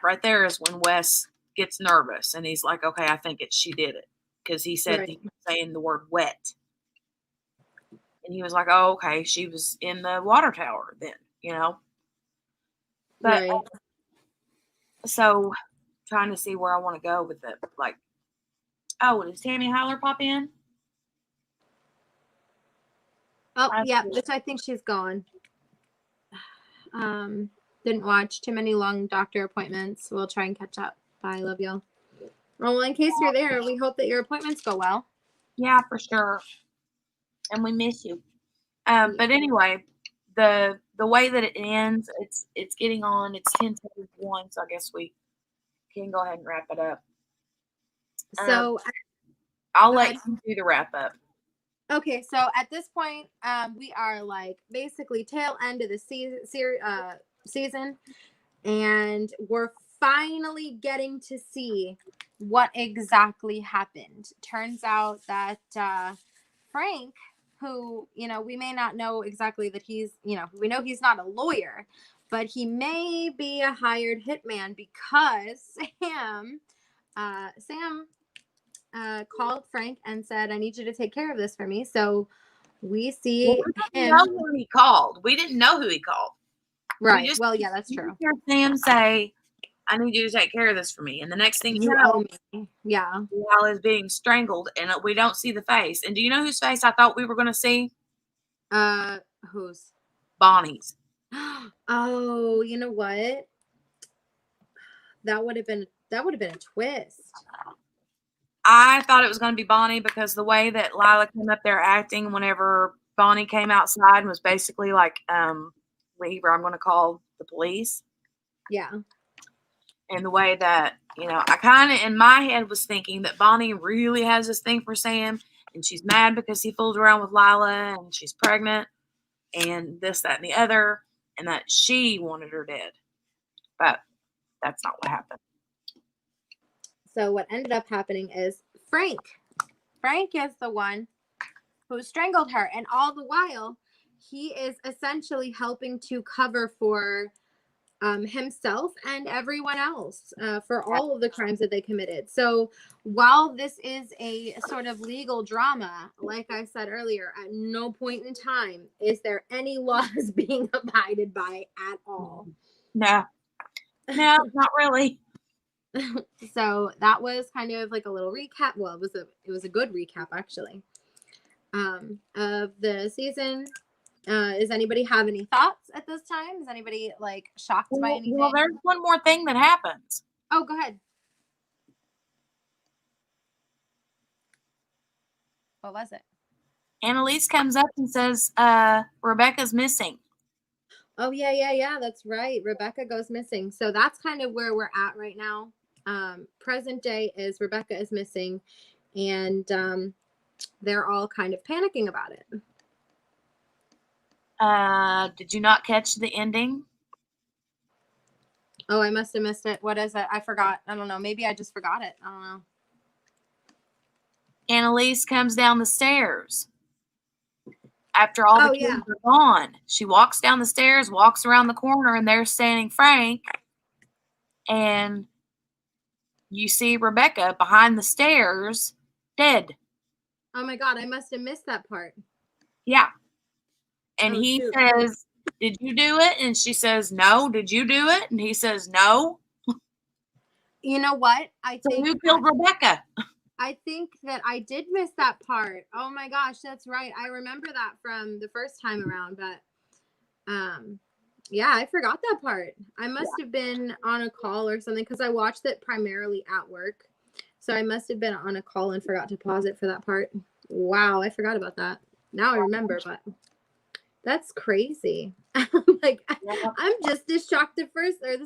right there is when Wes gets nervous and he's like, okay, I think she did it. Because he said, Right. he was saying the word wet. And he was like, oh, okay, she was in the water tower then, But Right. so trying to see where I want to go with it. Like, oh, does Tammy Howler pop in? Oh, yeah, which I think she's gone. Didn't watch too many long doctor appointments. We'll try and catch up. Bye. Love y'all. Well, in case you're there, we hope that your appointments go well. Yeah, for sure. And we miss you. But anyway, the way that it ends, it's getting on. It's 10:51, so I guess we can go ahead and wrap it up. So I'll let you do the wrap up. Okay, so at this point, we are like basically tail end of the season, and we're finally getting to see what exactly happened. Turns out that Frank, who, we may not know exactly that he's, we know he's not a lawyer, but he may be a hired hitman because Sam called Frank and said, I need you to take care of this for me. So we see we didn't him. know who he called. We didn't know who he called. Right. Well, yeah, that's true. Hear Sam say, I need you to take care of this for me. And the next thing you know, yeah, Lyle is being strangled and we don't see the face. And do you know whose face I thought we were going to see? Whose? Bonnie's. Oh, you know what? That would have been a twist. I thought it was going to be Bonnie because the way that Lila came up there acting whenever Bonnie came outside and was basically like, leave or I'm going to call the police. Yeah. And the way that, I kind of in my head was thinking that Bonnie really has this thing for Sam and she's mad because he fooled around with Lila and she's pregnant and this, that, and the other, and that she wanted her dead. But that's not what happened. So what ended up happening is Frank is the one who strangled her. And all the while, he is essentially helping to cover for himself and everyone else for all of the crimes that they committed. So while this is a sort of legal drama, like I said earlier, at no point in time is there any laws being abided by at all. No, not really. So that was kind of like a little recap. Well, it was a good recap actually of the season. Does anybody have any thoughts at this time? Is anybody like shocked by anything? Well, there's one more thing that happens. Oh, go ahead. What was it? Annalise comes up and says, Rebecca's missing. Oh, yeah. That's right. Rebecca goes missing. So that's kind of where we're at right now. Present day is Rebecca is missing, and they're all kind of panicking about it. Did you not catch the ending? Oh, I must have missed it. What is it? I forgot. I don't know. Maybe I just forgot it. I don't know. Annalise comes down the stairs. After all the kids are gone, she walks down the stairs, walks around the corner, and there's standing Frank. And you see Rebecca behind the stairs, dead. Oh my God, I must have missed that part. Yeah. And he says, did you do it? And she says, no. Did you do it? And he says, no. You know what? I think who killed Rebecca? I think that I did miss that part. Oh my gosh, that's right. I remember that from the first time around, but yeah, I forgot that part. I must have been on a call or something because I watched it primarily at work. So I must have been on a call and forgot to pause it for that part. Wow, I forgot about that. Now I remember, but that's crazy. Like, I'm just as shocked the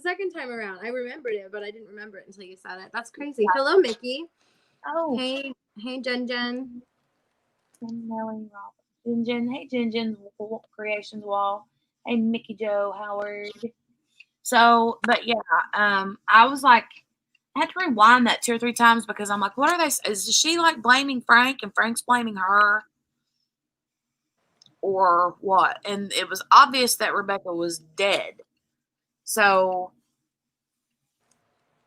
second time around. I remembered it, but I didn't remember it until you said it. That's crazy. Hello, Mickey. Oh. Hey, Jen. Jen. Hey, Jen Creations Wall. Hey, Mickey Joe Howard. So, but yeah, I was like, I had to rewind that 2 or 3 times because I'm like, what are they? Is she like blaming Frank and Frank's blaming her? Or what? And it was obvious that Rebecca was dead. So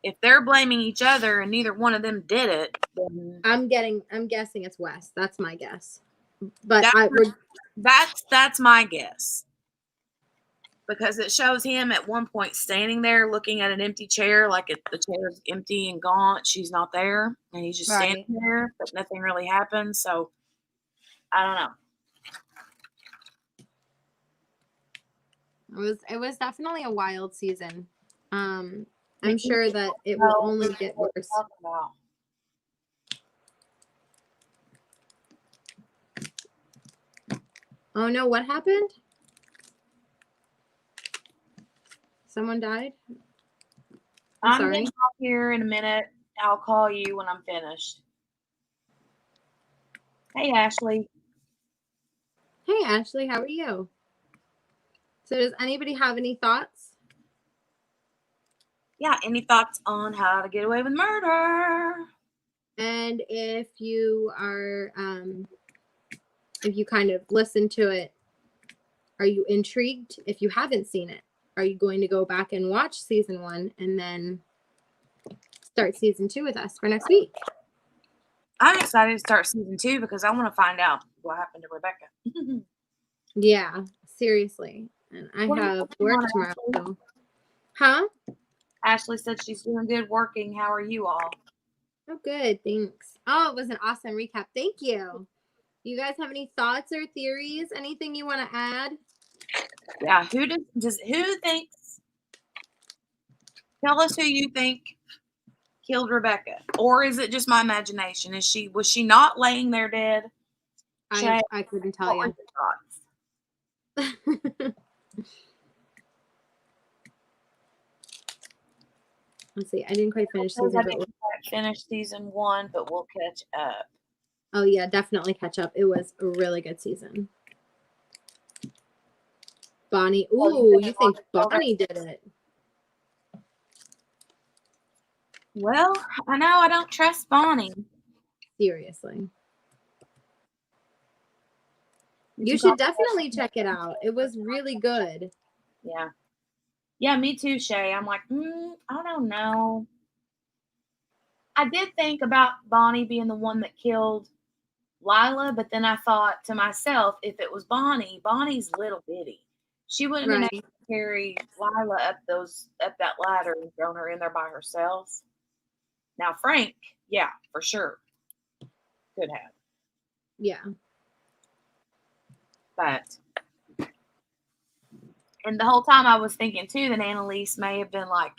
if they're blaming each other and neither one of them did it, then I'm guessing it's Wes. That's my guess. But that's my guess. Because it shows him at one point standing there looking at an empty chair, like the chair's empty and gone. She's not there, and he's just standing there, but nothing really happens. So I don't know. It was definitely a wild season. I'm sure that it will only get worse. Oh no, what happened? Someone died? I'm sorry. Getting off here in a minute. I'll call you when I'm finished. Hey, Ashley. Hey, Ashley, how are you? So does anybody have any thoughts? Yeah, any thoughts on how to get away with murder? And if you are, if you kind of listen to it, are you intrigued? If you haven't seen it, are you going to go back and watch season 1 and then start season 2 with us for next week? I'm excited to start season 2 because I want to find out what happened to Rebecca. Yeah, seriously. And I have work tomorrow. So. Huh? Ashley said she's doing good working. How are you all? Oh, good. Thanks. Oh, it was an awesome recap. Thank you. You guys have any thoughts or theories? Anything you want to add? Yeah, who thinks? Tell us who you think killed Rebecca, or is it just my imagination? Was she not laying there dead? I couldn't tell you. Let's see. I didn't quite finish season 1, but we'll catch up. Oh yeah, definitely catch up. It was a really good season. Bonnie. Ooh, you think Bonnie did it? Well, I know I don't trust Bonnie. Seriously. You should definitely check it out. It was really good. Yeah. Yeah, me too, Shay. I'm like, I don't know. I did think about Bonnie being the one that killed Lila, but then I thought to myself, if it was Bonnie's little bitty. She wouldn't have been able to carry Lila up that ladder and thrown her in there by herself. Now Frank, yeah, for sure. Could have. Yeah. But and the whole time I was thinking too that Annalise may have been like,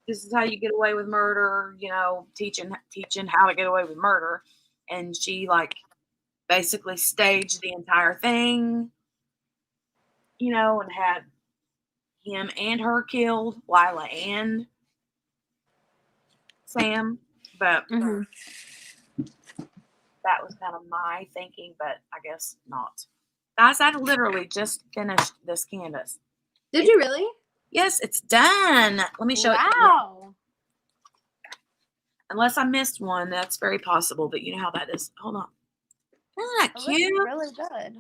this is how you get away with murder, teaching how to get away with murder. And she like basically staged the entire thing, and had him and her killed, Lila and Sam. But that was kind of my thinking, but I guess not. Guys, I literally just finished this canvas. Did you really? Yes, it's done. Let me show it. Wow. Unless I missed one, that's very possible, but you know how that is. Hold on. Isn't that cute? It looks really good.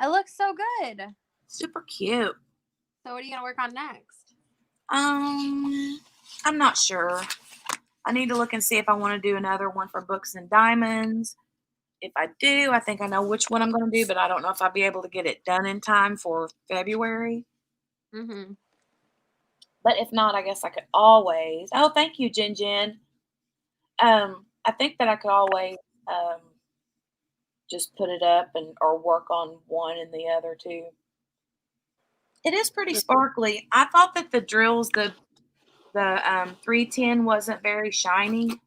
It looks so good. Super cute. So what are you going to work on next? I'm not sure. I need to look and see if I want to do another one for Books and Diamonds. If I do, I think I know which one I'm going to do, but I don't know if I'll be able to get it done in time for February. But if not, I guess I could always. Oh, thank you, Jen Jen. I think that I could always just put it up or work on one and the other too. It is pretty sparkly. I thought that the drills, the 310 wasn't very shiny,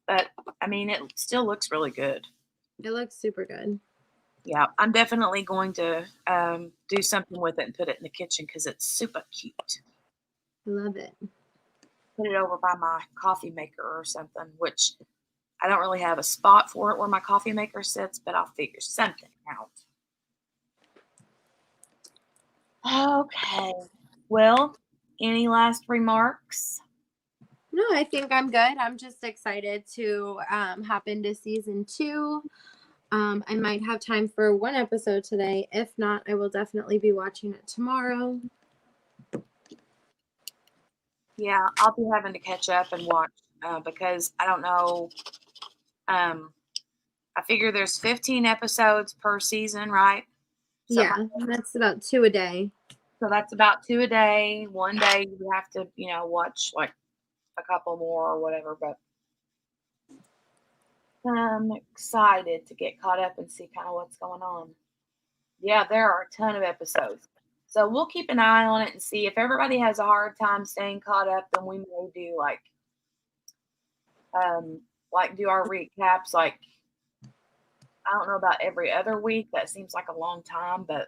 but I mean, it still looks really good. It looks super good. Yeah, I'm definitely going to do something with it and put it in the kitchen because it's super cute. I love it. Put it over by my coffee maker or something, which I don't really have a spot for it where my coffee maker sits, but I'll figure something out. Okay. Well, any last remarks? No, I think I'm good. I'm just excited to hop into season 2. I might have time for one episode today. If not, I will definitely be watching it tomorrow. Yeah, I'll be having to catch up and watch because I don't know. I figure there's 15 episodes per season, right? Something Yeah, that's about 2 a day. So that's about 2 a day. One day you have to, watch like a couple more or whatever. But I'm excited to get caught up and see kind of what's going on. Yeah, there are a ton of episodes. So we'll keep an eye on it and see if everybody has a hard time staying caught up, then we may do like do our recaps like I don't know about every other week. That seems like a long time, but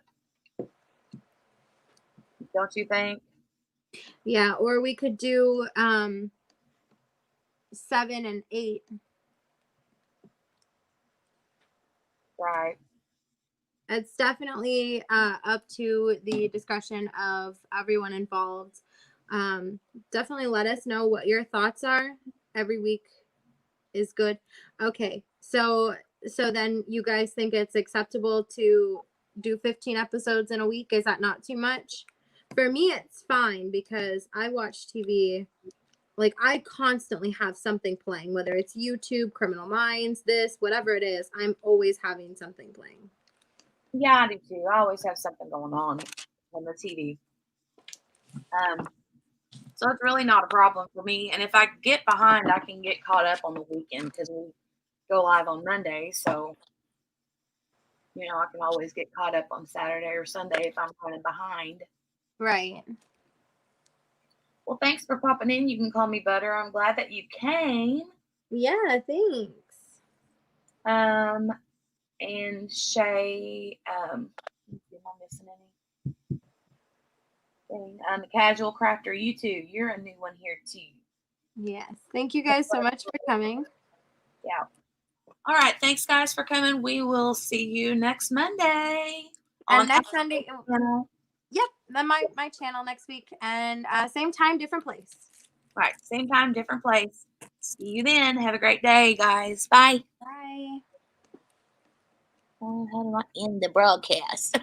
don't you think? Yeah, or we could do 7 and 8. Right. It's definitely up to the discussion of everyone involved. Definitely let us know what your thoughts are. Every week is good. Okay, so then you guys think it's acceptable to do 15 episodes in a week? Is that not too much? For me, it's fine because I watch TV. Like, I constantly have something playing, whether it's YouTube, Criminal Minds, this, whatever it is. I'm always having something playing. Yeah, I do too. I always have something going on the TV. So it's really not a problem for me. And if I get behind, I can get caught up on the weekend because we go live on Monday. So, I can always get caught up on Saturday or Sunday if I'm running behind. Right. Well, thanks for popping in. You can call me Butter. I'm glad that you came. Yeah, thanks. And Shay, am I missing anything? The Casual Crafter, you too. You're a new one here too. Yes. Thank you guys so much for coming. Yeah. All right. Thanks, guys, for coming. We will see you next Monday. And next Sunday, channel. yep, then my channel next week. And same time, different place. Right. Same time, different place. See you then. Have a great day, guys. Bye. Bye. How do I end the broadcast?